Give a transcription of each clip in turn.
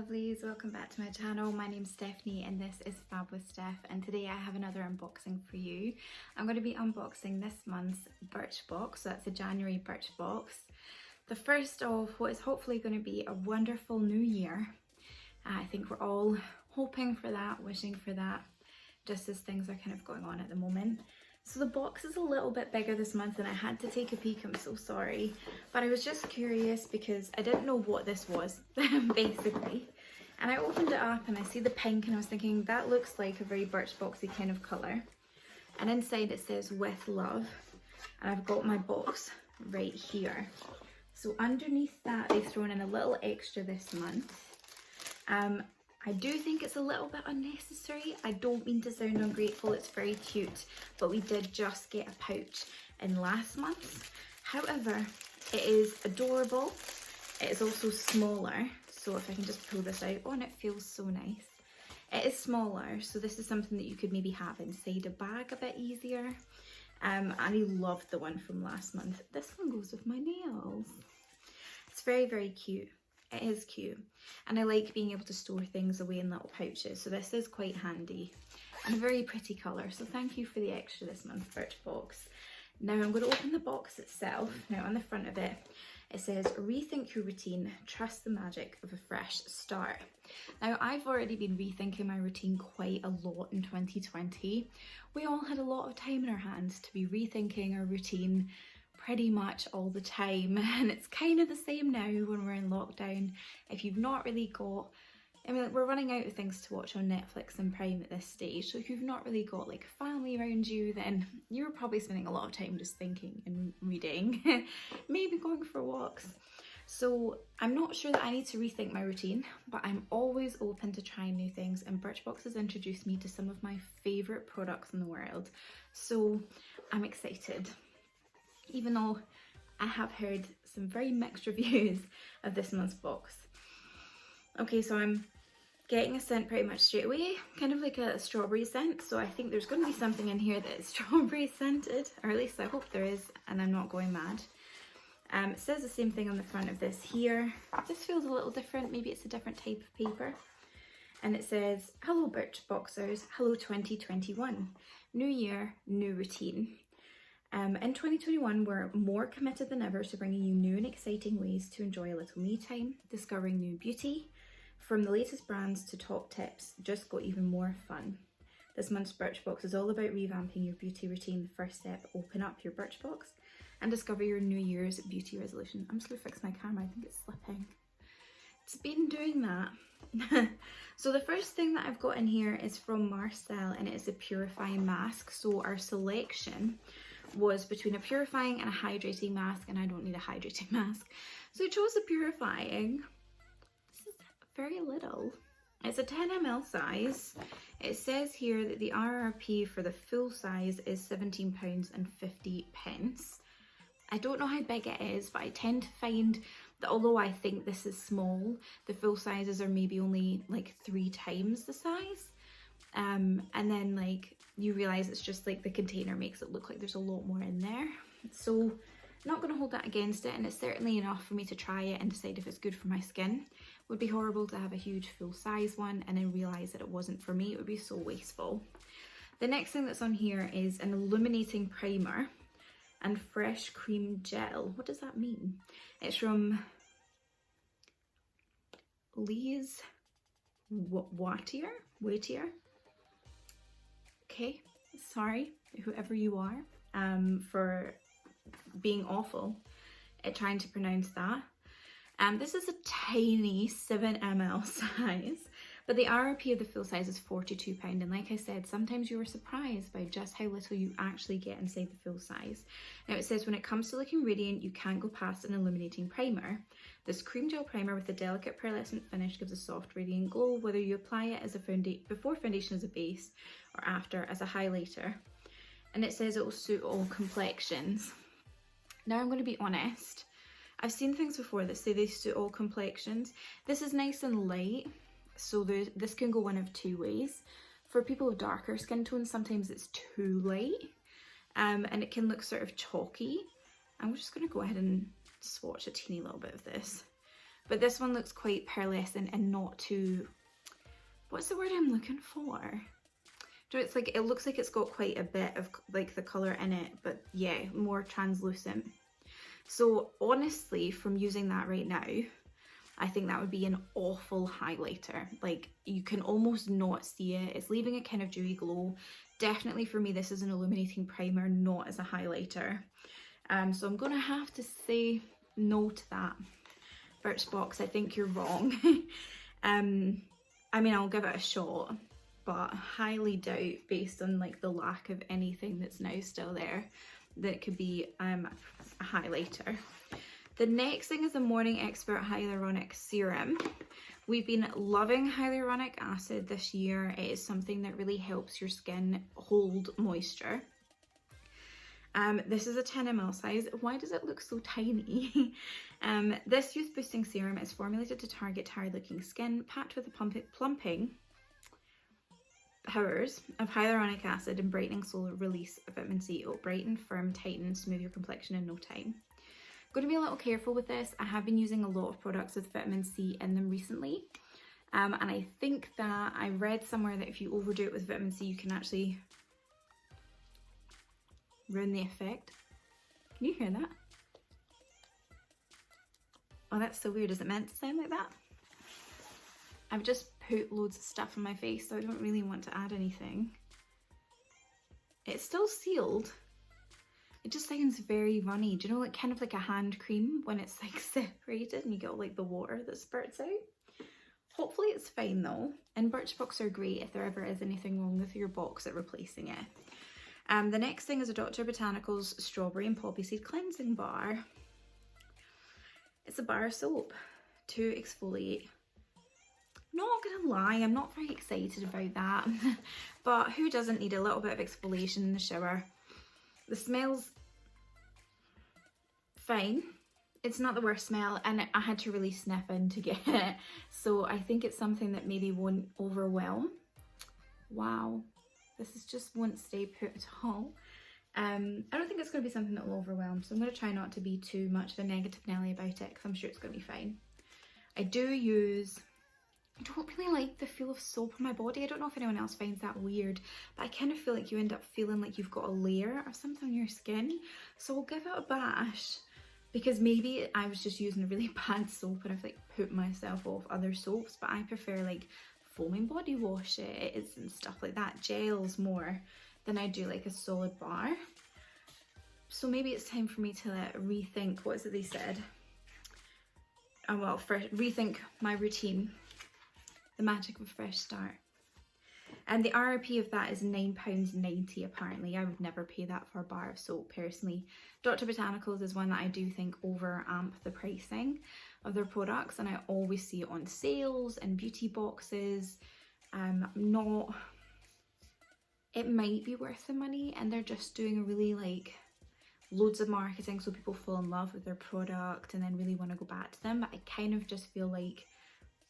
lovelies, welcome back to my channel. My name's Stephanie and this is Fab with Steph, and today I have another unboxing for you. I'm going to be unboxing this month's Birchbox, so that's the January Birchbox. The first of what is hopefully going to be a wonderful new year. I think we're all hoping for that, wishing for that, just as things are kind of going on at the moment. So the box is a little bit bigger this month and I had to take a peek, I'm so sorry. But I was just curious because I didn't know what this was, basically. And I opened it up and I see the pink and I was thinking that looks like a very Birchboxy kind of colour. And inside it says with love. And I've got my box right here. So underneath that they've thrown in a little extra this month. I do think it's a little bit unnecessary. I don't mean to sound ungrateful, it's very cute, but we did just get a pouch in last month. However, it is adorable. It is also smaller, so if I can just pull this out, oh, and it feels so nice. It is smaller, so this is something that you could maybe have inside a bag a bit easier. And I loved the one from last month. This one goes with my nails. It's very, very cute. It is cute, and I like being able to store things away in little pouches, so this is quite handy and a very pretty colour, so thank you for the extra this month, Birchbox. Now I'm going to open the box itself. Now on the front of it, it says rethink your routine, trust the magic of a fresh start. Now I've already been rethinking my routine quite a lot in 2020. We all had a lot of time in our hands to be rethinking our routine pretty much all the time, and it's kind of the same now when we're in lockdown. If you've not really got, I mean, we're running out of things to watch on Netflix and Prime at this stage, so if you've not really got like a family around you, then you're probably spending a lot of time just thinking and reading, maybe going for walks. So I'm not sure that I need to rethink my routine, but I'm always open to trying new things, and Birchbox has introduced me to some of my favourite products in the world, so I'm excited. Even though I have heard some very mixed reviews of this month's box. Okay, so I'm getting a scent pretty much straight away, kind of like a strawberry scent, so I think there's going to be something in here that is strawberry scented, or at least I hope there is, and I'm not going mad. It says the same thing on the front of this here. This feels a little different, maybe it's a different type of paper. And it says, hello Birchboxers, hello 2021, new year, new routine. In 2021, we're more committed than ever to bringing you new and exciting ways to enjoy a little me time, discovering new beauty. From the latest brands to top tips, just got even more fun. This month's Birchbox is all about revamping your beauty routine. The first step, open up your Birchbox and discover your New Year's beauty resolution. I'm just going to fix my camera, I think it's slipping. It's been doing that. So the first thing that I've got in here is from Marcelle, and it is a purifying mask. So our selection was between a purifying and a hydrating mask, and I don't need a hydrating mask, so I chose the purifying. This is very little. It's a 10 ml size. It says here that the RRP for the full size is £17.50. I don't know how big it is, but I tend to find that although I think this is small, the full sizes are maybe only like 3 times the size. And then like you realize it's just like the container makes it look like there's a lot more in there. So I'm not going to hold that against it, and it's certainly enough for me to try it and decide if it's good for my skin. It would be horrible to have a huge full size one and then realize that it wasn't for me. It would be so wasteful. The next thing that's on here is an illuminating primer and fresh cream gel. What does that mean? It's from Lise, Watier. Okay, sorry, whoever you are, for being awful at trying to pronounce that. This is a tiny 7 ml size, but the RRP of the full size is £42, and like I said, sometimes you are surprised by just how little you actually get inside the full size. Now it says when it comes to looking radiant, you can't go past an illuminating primer. This cream gel primer with a delicate pearlescent finish gives a soft radiant glow, whether you apply it as a before foundation as a base or after as a highlighter. And it says it will suit all complexions. Now I'm going to be honest, I've seen things before that say they suit all complexions. This is nice and light, so this can go one of 2 ways. For people with darker skin tones, sometimes it's too light, and it can look sort of chalky. I'm just going to go ahead and swatch a teeny little bit of this. but this one looks quite pearlescent and not too, what's the word I'm looking for? So it's like, it looks like it's got quite a bit of like the colour in it, but yeah, more translucent. So honestly, from using that right now, I think that would be an awful highlighter. Like, you can almost not see it. It's leaving a kind of dewy glow. Definitely for me, this is an illuminating primer, not as a highlighter. So I'm gonna have to say no to that. Birchbox, I think you're wrong. I mean, I'll give it a shot, but highly doubt, based on like the lack of anything that's now still there, that it could be a highlighter. The next thing is the Morning Expert Hyaluronic Serum. We've been loving hyaluronic acid this year. It is something that really helps your skin hold moisture. This is a 10 ml size. Why does it look so tiny? This youth boosting serum is formulated to target tired looking skin, packed with the plumping powers of hyaluronic acid and brightening solar release of vitamin C. It will brighten, firm, tighten, smooth your complexion in no time. I'm going to be a little careful with this. I have been using a lot of products with vitamin C in them recently. And I think that I read somewhere that if you overdo it with vitamin C, you can actually ruin the effect. Can you hear that? Oh, that's so weird. Is it meant to sound like that? I've just put loads of stuff on my face, so I don't really want to add anything. It's still sealed. It just sounds very runny. Do you know, like kind of like a hand cream when it's like separated and you get all like the water that spurts out? Hopefully it's fine though. And Birchbox are great if there ever is anything wrong with your box at replacing it. The next thing is a Dr. Botanicals Strawberry and Poppy Seed Cleansing Bar. It's a bar of soap to exfoliate. Not gonna lie, I'm not very excited about that. But who doesn't need a little bit of exfoliation in the shower? The smell's fine. It's not the worst smell, and I had to really sniff in to get it. So I think it's something that maybe won't overwhelm. Wow, this is just won't stay put at all. I don't think it's going to be something that will overwhelm, so I'm going to try not to be too much of a negative Nelly about it, because I'm sure it's going to be fine. I don't really like the feel of soap on my body. I don't know if anyone else finds that weird, but I kind of feel like you end up feeling like you've got a layer of something on your skin. So I'll give it a bash, because maybe I was just using a really bad soap and I've like put myself off other soaps, but I prefer like foaming body washes and stuff like that, gels more than I do like a solid bar. So maybe it's time for me to rethink, what is it they said? Oh well, rethink my routine. The magic of a fresh start. And the RRP of that is £9.90 apparently. I would never pay that for a bar of soap personally. Dr. Botanicals is one that I do think overamp the pricing of their products, and I always see it on sales and beauty boxes. It might be worth the money, and they're just doing a really like loads of marketing so people fall in love with their product and then really want to go back to them, but I kind of just feel like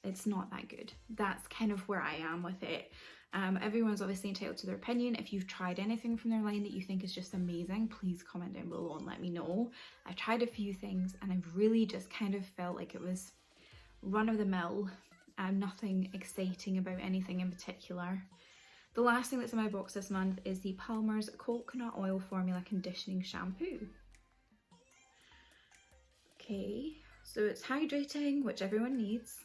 it's not that good. That's kind of where I am with it. Everyone's obviously entitled to their opinion. If you've tried anything from their line that you think is just amazing, please comment down below and let me know. I've tried a few things and I've really just kind of felt like it was run-of-the-mill, nothing exciting about anything in particular. The last thing that's in my box this month is the Palmer's Coconut Oil Formula Conditioning Shampoo. Okay, so it's hydrating, which everyone needs.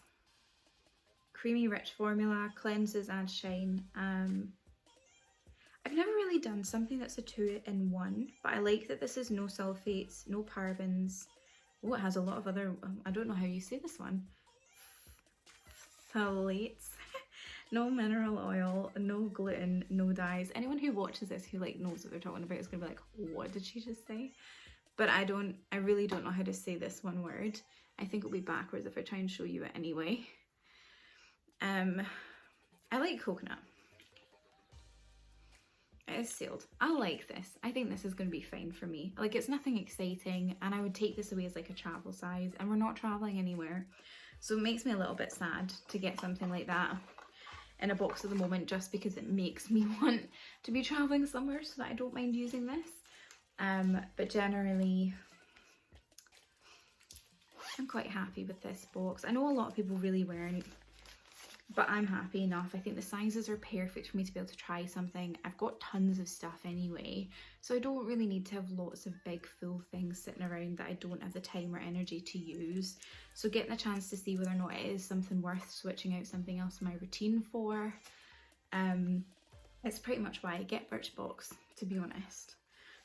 Creamy rich formula, cleanses and shine. I've never really done something that's a 2-in-1, but I like that this is no sulfates, no parabens. Oh, it has a lot of other, I don't know how you say this one. Phthalates. No mineral oil, no gluten, no dyes. Anyone who watches this who like knows what they're talking about is gonna be like, what did she just say? But I really don't know how to say this one word. I think it'll be backwards if I try and show you it anyway. I like coconut. It is sealed. I like this. I think this is going to be fine for me. Like, it's nothing exciting, and I would take this away as like a travel size, and we're not traveling anywhere. So it makes me a little bit sad to get something like that in a box at the moment, just because it makes me want to be traveling somewhere so that I don't mind using this. But generally, I'm quite happy with this box. I know a lot of people really weren't, but I'm happy enough. I think the sizes are perfect for me to be able to try something. I've got tons of stuff anyway, so I don't really need to have lots of big full things sitting around that I don't have the time or energy to use. So getting a chance to see whether or not it is something worth switching out something else in my routine for, it's pretty much why I get Birchbox, to be honest.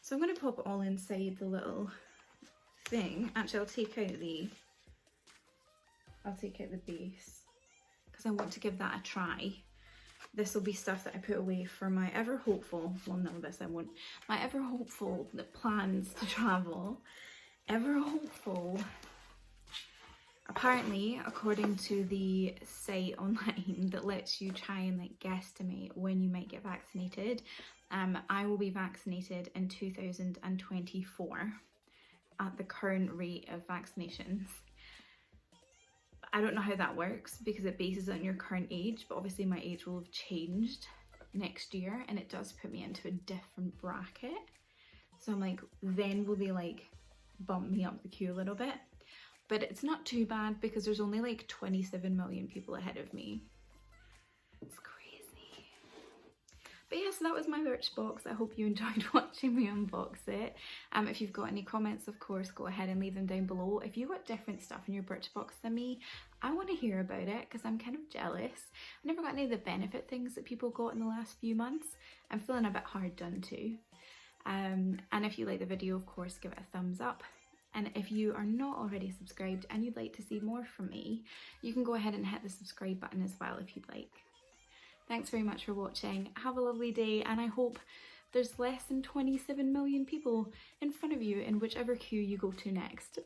So I'm going to pop it all inside the little thing. Actually, I'll take out the base because I want to give that a try. This will be stuff that I put away for my ever hopeful, well no, this I won't, my ever hopeful plans to travel. Ever hopeful. Apparently, according to the site online that lets you try and like guesstimate when you might get vaccinated, I will be vaccinated in 2024 at the current rate of vaccinations. I don't know how that works because it bases on your current age, but obviously my age will have changed next year and it does put me into a different bracket. So I'm like, then will they like bump me up the queue a little bit? But it's not too bad because there's only like 27 million people ahead of me. It's crazy. But yeah, so that was my Birchbox. I hope you enjoyed watching me unbox it. If you've got any comments, of course, go ahead and leave them down below. If you've got different stuff in your Birchbox than me, I want to hear about it because I'm kind of jealous. I never got any of the benefit things that people got in the last few months. I'm feeling a bit hard done to. And if you like the video, of course, give it a thumbs up. And if you are not already subscribed and you'd like to see more from me, you can go ahead and hit the subscribe button as well if you'd like. Thanks very much for watching. Have a lovely day, and I hope there's less than 27 million people in front of you in whichever queue you go to next.